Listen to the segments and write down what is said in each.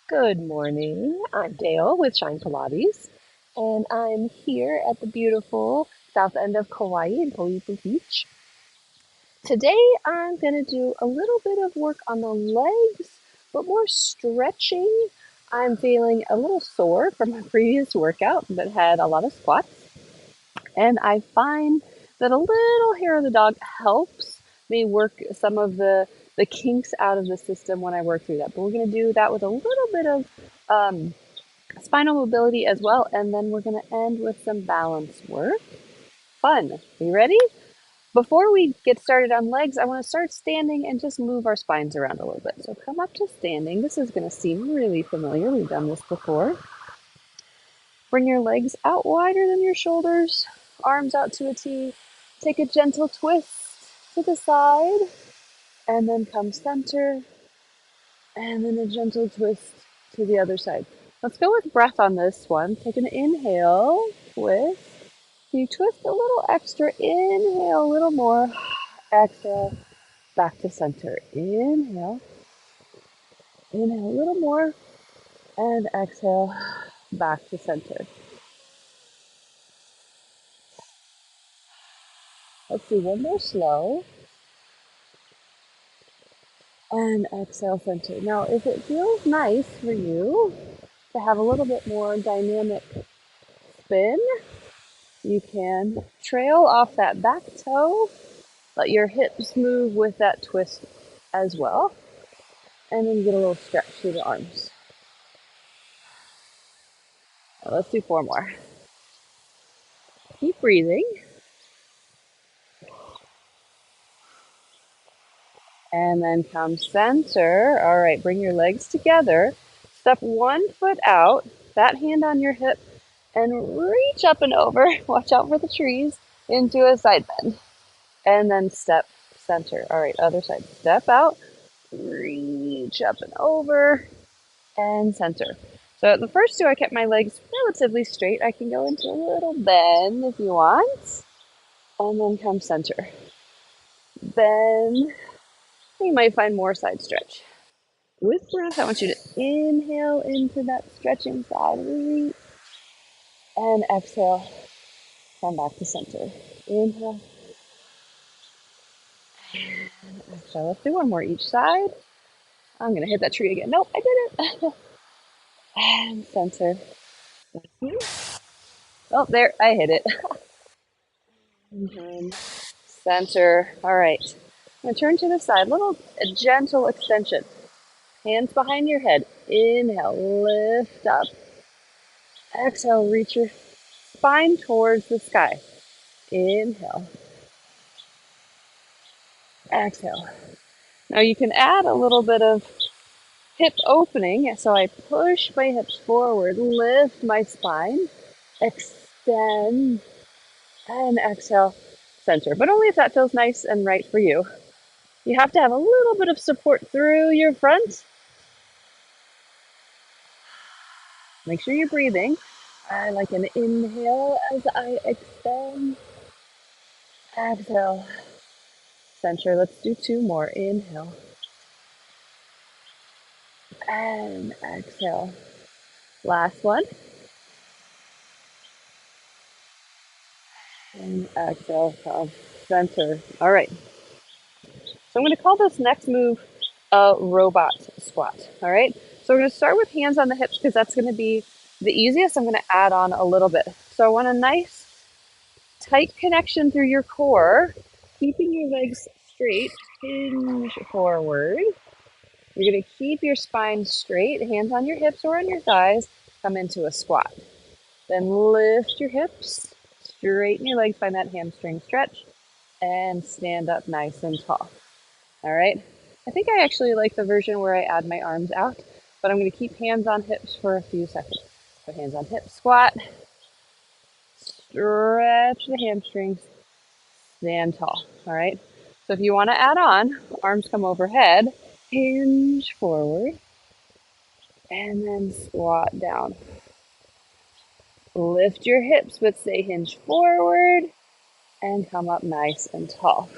Good morning. I'm Dale with Shine Pilates, and I'm here at the beautiful south end of Kauai in Kauai Beach. Today, I'm going to do a little bit of work on the legs, but more stretching. I'm feeling a little sore from a previous workout that had a lot of squats, and I find that a little hair of the dog helps me work some of the kinks out of the system when I work through that. But we're going to do that with a little bit of spinal mobility as well, and then we're going to end with some balance work. Fun. Are you ready? Before we get started on legs, I want to start standing and just move our spines around a little bit. So come up to standing. This is going to seem really familiar. We've done this before. Bring your legs out wider than your shoulders, arms out to a T. Take a gentle twist to the side, and then come center, and then a gentle twist to the other side. Let's go with breath on this one. Take an inhale, twist. You twist a little extra. Inhale a little more. Exhale, back to center. Inhale. Inhale a little more. And exhale, back to center. Let's do one more slow. And exhale, center. Now, if it feels nice for you to have a little bit more dynamic spin, you can trail off that back toe. Let your hips move with that twist as well. And then get a little stretch through the arms. Now let's do four more. Keep breathing. And then come center. All right, bring your legs together. Step one foot out, that hand on your hip, and reach up and over. Watch out for the trees into a side bend. And then step center. All right, other side. Step out, reach up and over, and center. So the first two, I kept my legs relatively straight. I can go into a little bend if you want. And then come center. Bend. You might find more side stretch. With breath, I want you to inhale into that stretching side, reach, and exhale, come back to center. Inhale, and exhale. Let's do one more each side. I'm gonna hit that tree again. Nope, I did it. And center. Oh, there, I hit it. And center. All right. I'm gonna turn to the side. A gentle extension. Hands behind your head. Inhale, lift up. Exhale, reach your spine towards the sky. Inhale. Exhale. Now you can add a little bit of hip opening. So I push my hips forward, lift my spine, extend, and exhale, center. But only if that feels nice and right for you. You have to have a little bit of support through your front. Make sure you're breathing. I like an inhale as I extend. Exhale, center. Let's do two more. Inhale and exhale. Last one. And exhale, come center. All right. So I'm going to call this next move a robot squat. All right. So we're going to start with hands on the hips because that's going to be the easiest. I'm going to add on a little bit. So I want a nice tight connection through your core, keeping your legs straight, hinge forward. You're going to keep your spine straight, hands on your hips or on your thighs, come into a squat. Then lift your hips, straighten your legs, find that hamstring stretch, and stand up nice and tall. All right. I think I actually like the version where I add my arms out, but I'm going to keep hands on hips for a few seconds. So hands on hips, squat, stretch the hamstrings, stand tall. All right. So if you want to add on, arms come overhead, hinge forward, and then squat down. Lift your hips, but stay hinge forward and come up nice and tall.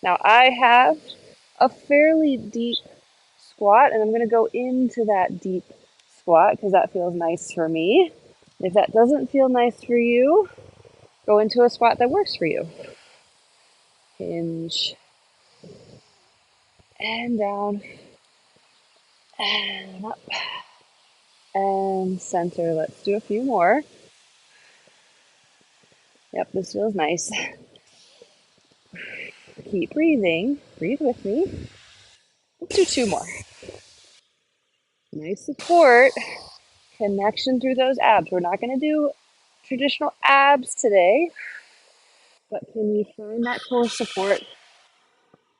Now I have a fairly deep squat, and I'm going to go into that deep squat because that feels nice for me. If that doesn't feel nice for you, go into a squat that works for you. Hinge and down and up and center. Let's do a few more. Yep, this feels nice. Keep breathing. Breathe with me. Let's do two more. Nice support. Connection through those abs. We're not going to do traditional abs today, but can you find that core support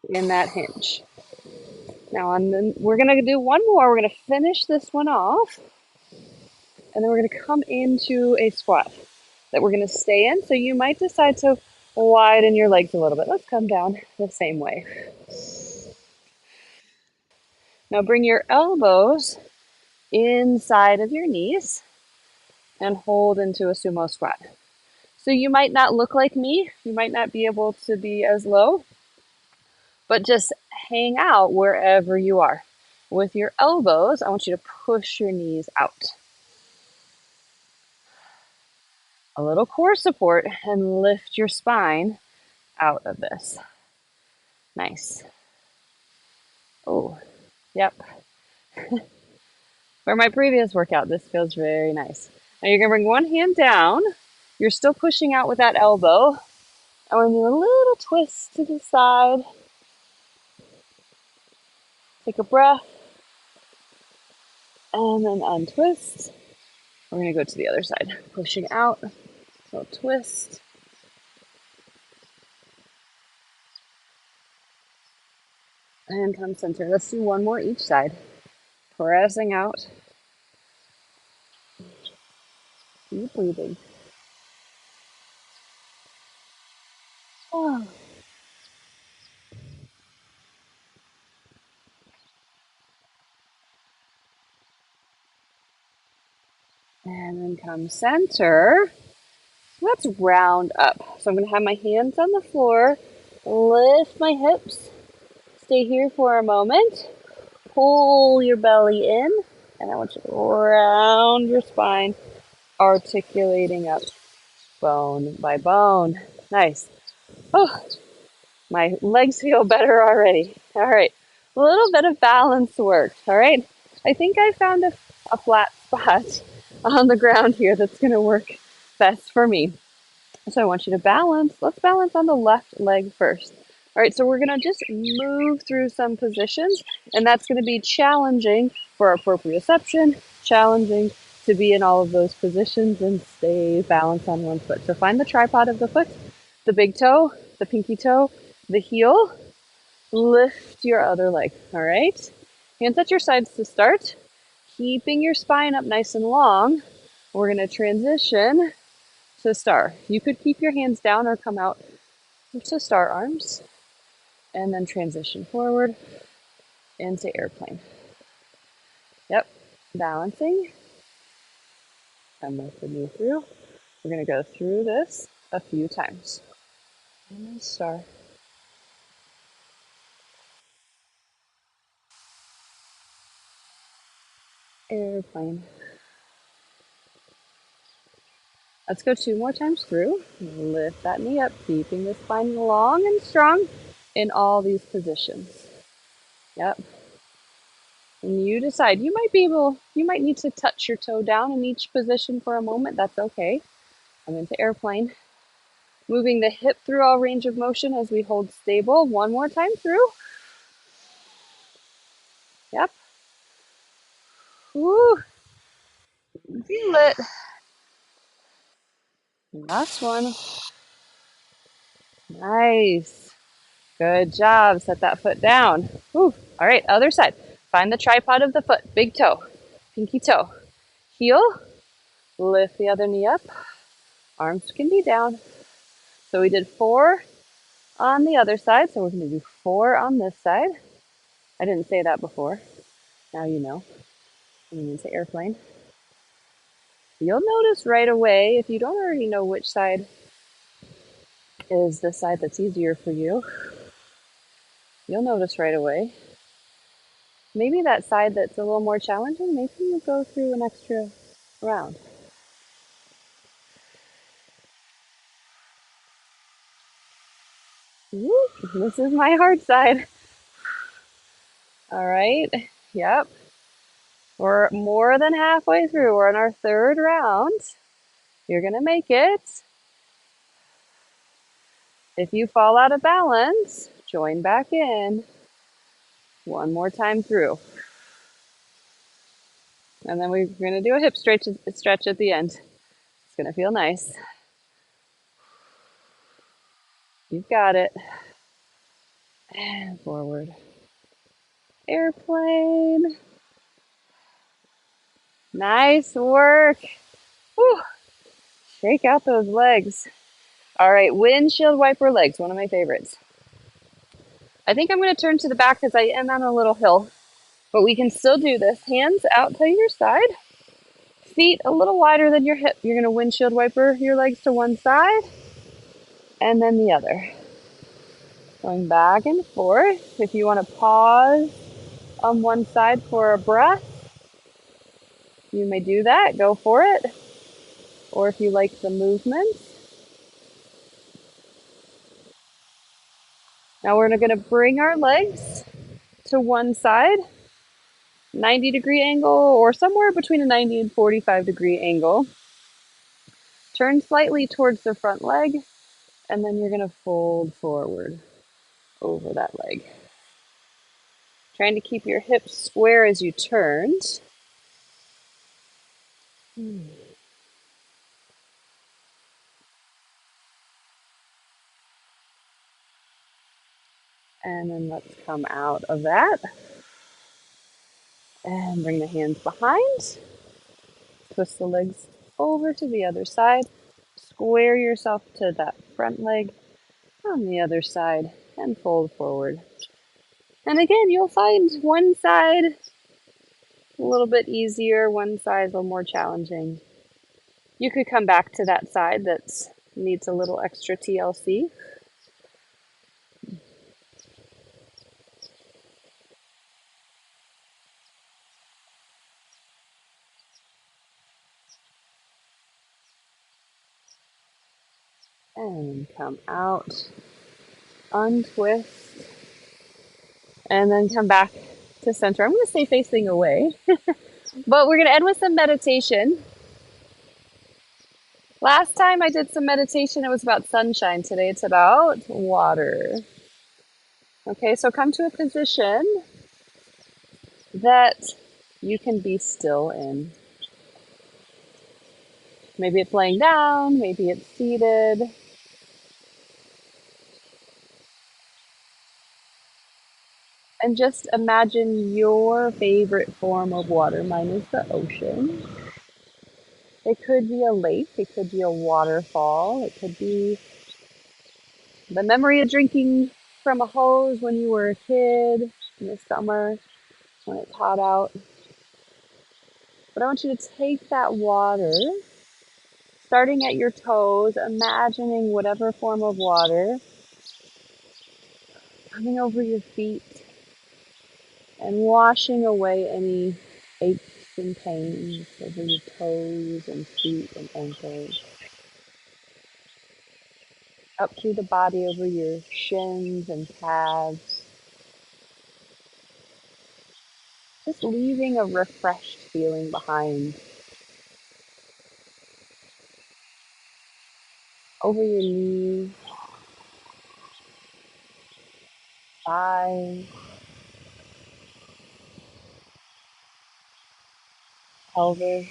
in that hinge? Now, we're going to do one more. We're going to finish this one off, and then we're going to come into a squat that we're going to stay in. So you might decide to widen your legs a little bit. Let's come down the same way. Now bring your elbows inside of your knees and hold into a sumo squat. So you might not look like me. You might not be able to be as low, but just hang out wherever you are. With your elbows, I want you to push your knees out. A little core support and lift your spine out of this. Nice. Oh, yep. For my previous workout, this feels very nice. Now you're gonna bring one hand down. You're still pushing out with that elbow. And we're gonna do a little twist to the side. Take a breath. And then untwist. We're gonna go to the other side. Pushing out. So twist. And come center. Let's do one more each side. Pressing out. Keep breathing. Oh. And then come center. Let's round up. So I'm going to have my hands on the floor, lift my hips, stay here for a moment, pull your belly in, and I want you to round your spine, articulating up bone by bone. Nice. Oh, my legs feel better already. All right, a little bit of balance work. All right, I think I found a flat spot on the ground here that's going to work best for me. So I want you to balance. Let's balance on the left leg first. All right, so we're going to just move through some positions, and that's going to be challenging for proprioception, challenging to be in all of those positions and stay balanced on one foot. So find the tripod of the foot, the big toe, the pinky toe, the heel, lift your other leg. All right, hands at your sides to start, keeping your spine up nice and long. We're going to transition to star. You could keep your hands down or come out to star arms and then transition forward into airplane. Yep, balancing. Come with the knee through. We're going to go through this a few times. And then star. Airplane. Let's go two more times through. Lift that knee up, keeping the spine long and strong in all these positions. Yep. And you decide, you might need to touch your toe down in each position for a moment. That's okay. I'm into airplane. Moving the hip through all range of motion as we hold stable. One more time through. Yep. Woo. Feel it. Last one. Nice. Good job. Set that foot down. Woo. All right, other side. Find the tripod of the foot. Big toe, pinky toe, heel. Lift the other knee up. Arms can be down. So we did 4 on the other side. So we're going to do 4 on this side. I didn't say that before. Now you know. Coming into airplane. You'll notice right away, if you don't already know which side is the side that's easier for you, you'll notice right away. Maybe that side that's a little more challenging, maybe you go through an extra round. Woo, this is my hard side. All right. Yep. We're more than halfway through. We're on our third round. You're going to make it. If you fall out of balance, join back in. One more time through. And then we're going to do a hip stretch at the end. It's going to feel nice. You've got it. And forward. Airplane. Nice work. Whew. Shake out those legs. All right, windshield wiper legs, one of my favorites. I think I'm going to turn to the back because I am on a little hill, but we can still do this. Hands out to your side, feet a little wider than your hip. You're going to windshield wiper your legs to one side and then the other. Going back and forth. If you want to pause on one side for a breath, you may do that. Go for it. Or if you like the movement. Now we're going to bring our legs to one side, 90-degree angle, or somewhere between a 90 and 45-degree angle. Turn slightly towards the front leg, and then you're going to fold forward over that leg. Trying to keep your hips square as you turned. And then let's come out of that. And bring the hands behind. Twist the legs over to the other side. Square yourself to that front leg on the other side and fold forward. And again, you'll find one side a little bit easier, one side a little more challenging. You could come back to that side that needs a little extra TLC. And come out, untwist, and then come back to center. I'm going to stay facing away, but we're going to end with some meditation. Last time I did some meditation, it was about sunshine. Today it's about water. Okay, so come to a position that you can be still in. Maybe it's laying down, maybe it's seated. And just imagine your favorite form of water. Mine is the ocean. It could be a lake, it could be a waterfall, it could be the memory of drinking from a hose when you were a kid in the summer when it's hot out. But I want you to take that water, starting at your toes, imagining whatever form of water coming over your feet and washing away any aches and pains over your toes and feet and ankles. Up through the body over your shins and calves. Just leaving a refreshed feeling behind. Over your knees, thighs, pelvis,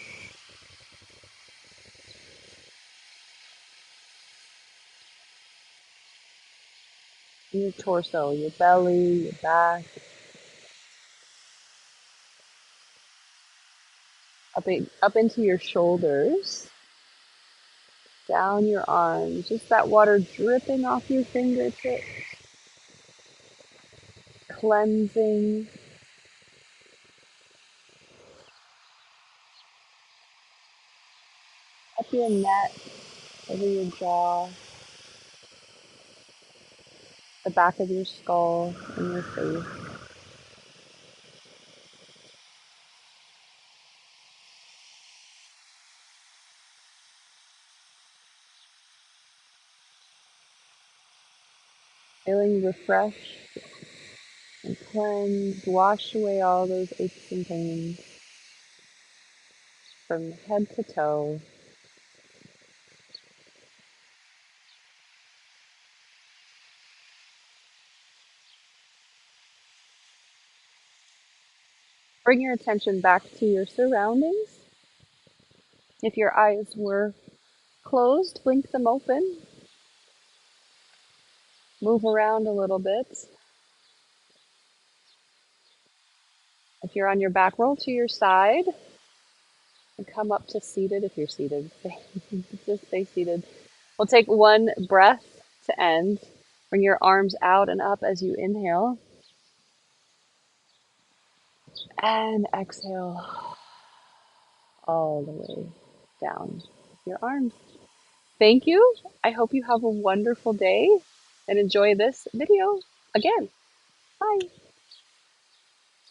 your torso, your belly, your back, up into your shoulders, down your arms, just that water dripping off your fingertips, cleansing. Up your neck, over your jaw, the back of your skull, and your face. Feeling refreshed and cleansed. Wash away all those aches and pains from head to toe. Bring your attention back to your surroundings. If your eyes were closed, blink them open. Move around a little bit. If you're on your back, roll to your side and come up to seated. If you're seated, just stay seated. We'll take one breath to end. Bring your arms out and up as you inhale. And exhale all the way down your arms. Thank you. I hope you have a wonderful day and enjoy this video again. Bye.